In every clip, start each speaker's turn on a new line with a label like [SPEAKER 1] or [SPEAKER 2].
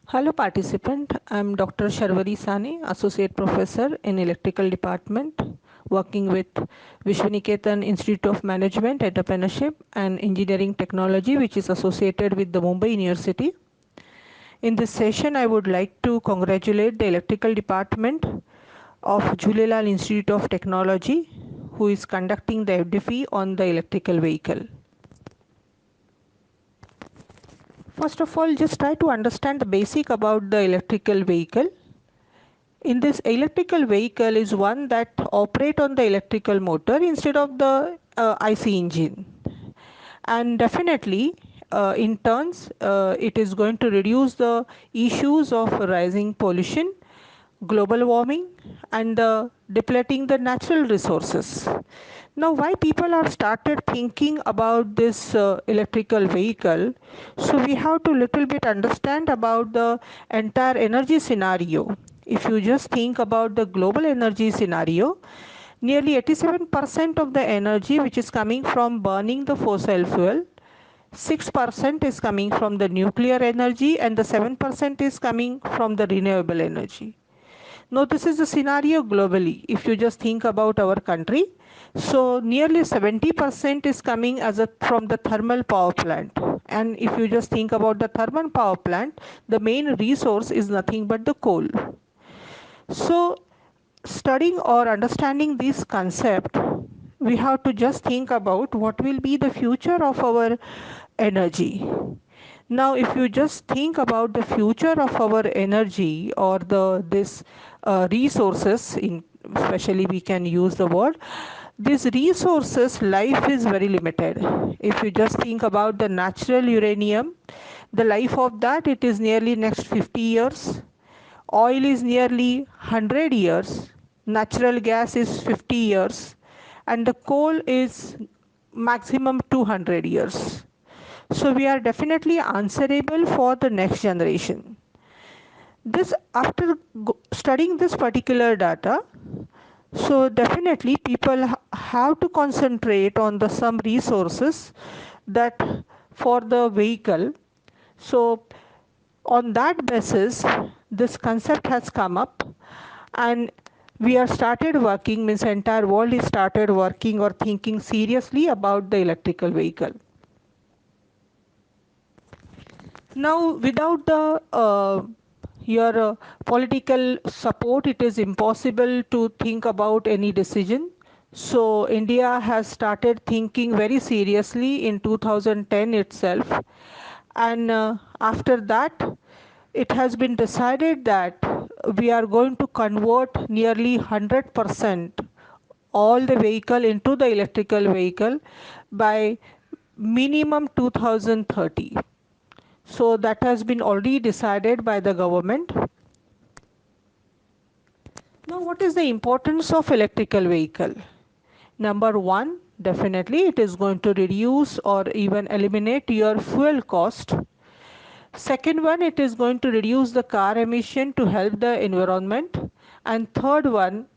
[SPEAKER 1] Hello participant, I am Dr. Sharvari Sani, Associate Professor in Electrical Department, working with Vishwaniketan Institute of Management, Entrepreneurship and Engineering Technology, which is associated with the Mumbai University. In this session, I would like to congratulate the Electrical Department of Jhulelal Institute of Technology, who is conducting the FDP on the electrical vehicle. First of all, just try to understand the basic about the electrical vehicle. In this electrical vehicle is one that operate on the electrical motor instead of the IC engine, and definitely in turns it is going to reduce the issues of rising pollution, global warming and depleting the natural resources. Now why people are started thinking about this electrical vehicle, so we have to little bit understand about the entire energy scenario. If you just think about the global energy scenario, nearly 87% of the energy which is coming from burning the fossil fuel, 6% is coming from the nuclear energy and the 7% is coming from the renewable energy. Now this is the scenario globally. If you just think about our country, so nearly 70% is coming as from the thermal power plant. And if you just think about the thermal power plant, the main resource is nothing but the coal. So studying or understanding this concept, we have to just think about what will be the future of our energy. Now if you just think about the future of our energy or the this resources, in especially we can use the word, these resources life is very limited. If you just think about the natural uranium, the life of that it is nearly next 50 years. Oil is nearly 100 years, natural gas is 50 years, and the coal is maximum 200 years. So we are definitely answerable for the next generation. This after studying this particular data, so definitely people have to concentrate on the some resources that for the vehicle. So on that basis, this concept has come up, and we are started working, means entire world is started working or thinking seriously about the electrical vehicle. Now without the your political support, it is impossible to think about any decision. So India has started thinking very seriously in 2010 itself, and after that it has been decided that we are going to convert nearly 100% all the vehicle into the electrical vehicle by minimum 2030. So that has been already decided by the government. Now what is the importance of electrical vehicle? Number one, definitely it is going to reduce or even eliminate your fuel cost. Second one, it is going to reduce the car emission to help the environment. And third one,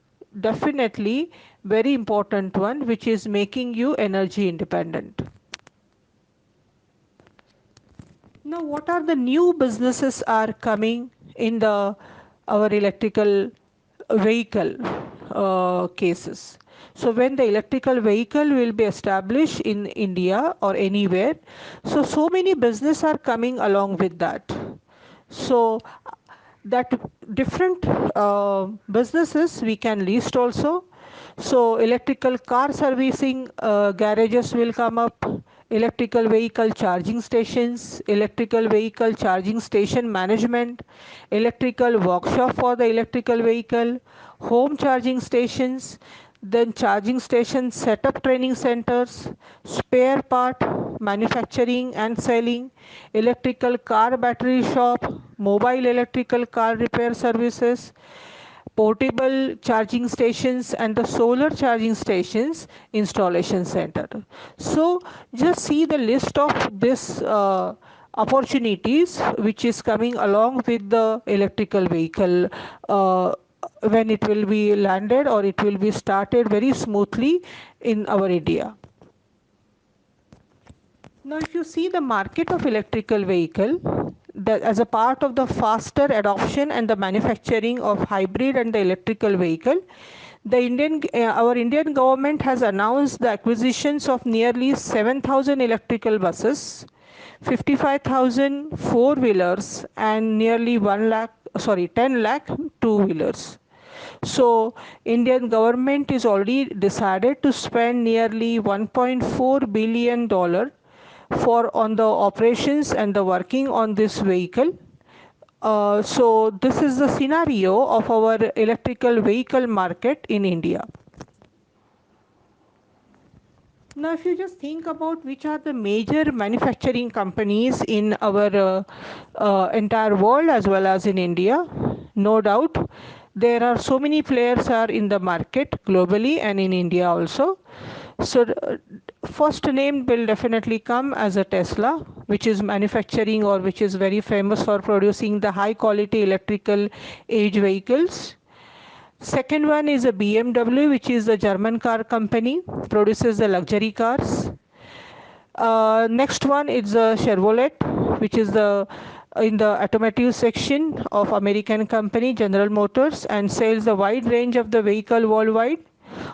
[SPEAKER 1] definitely very important one, which is making you energy independent. Now what are the new businesses are coming in the our electrical vehicle cases? So when the electrical vehicle will be established in India or anywhere, so many business are coming along with that. So that different businesses we can list also. So electrical car servicing garages will come up, electrical vehicle charging stations, electrical vehicle charging station management, electrical workshop for the electrical vehicle, home charging stations, then charging station setup training centers, spare part manufacturing and selling, electrical car battery shop, mobile electrical car repair services, portable charging stations and the solar charging stations installation center. So just see the list of this opportunities which is coming along with the electrical vehicle when it will be landed or it will be started very smoothly in our India. Now if you see the market of electrical vehicle, as a part of the faster adoption and the manufacturing of hybrid and the electrical vehicle, our Indian government has announced the acquisitions of nearly 7,000 electrical buses, 55,000 four-wheelers, and nearly 10 lakh two-wheelers. So Indian government is already decided to spend nearly $1.4 billion for on the operations and the working on this vehicle. So this is the scenario of our electrical vehicle market in India. Now, if you just think about which are the major manufacturing companies in our entire world as well as in India, no doubt there are so many players are in the market globally and in India also. So first name will definitely come as a Tesla, which is manufacturing or which is very famous for producing the high quality electrical age vehicles. Second one is a BMW, which is a German car company, produces the luxury cars. Next one is a Chevrolet, which is in the automotive section of American company General Motors and sells a wide range of the vehicle worldwide.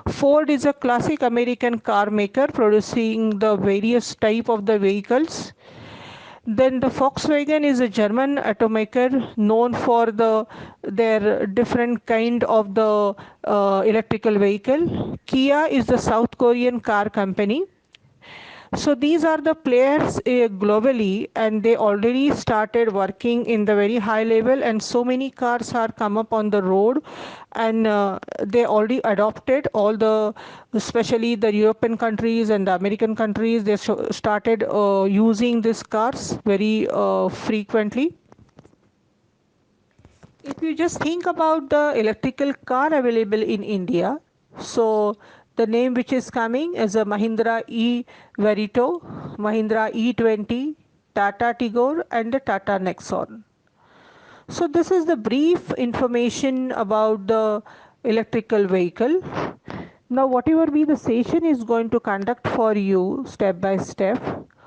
[SPEAKER 1] Ford is a classic American car maker producing the various type of the vehicles. Then the Volkswagen is a German automaker known for their different kind of the electrical vehicle. Kia is the South Korean car company. So these are the players globally, and they already started working in the very high level, and so many cars are come up on the road, and they already adopted all the, especially the European countries and the American countries, they started using these cars very frequently. If you just think about the electrical car available in India, so the name which is coming is a Mahindra E Verito, Mahindra E20, Tata Tigor, and the Tata Nexon. So this is the brief information about the electrical vehicle. Now whatever be the session is going to conduct for you step by step,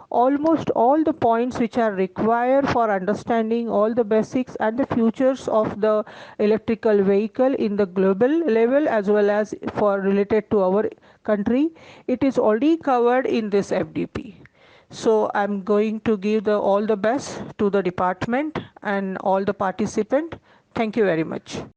[SPEAKER 1] almost all the points which are required for understanding all the basics and the futures of the electrical vehicle in the global level as well as for related to our country, it is already covered in this FDP. So I'm going to give all the best to the department and all the participant. Thank you very much.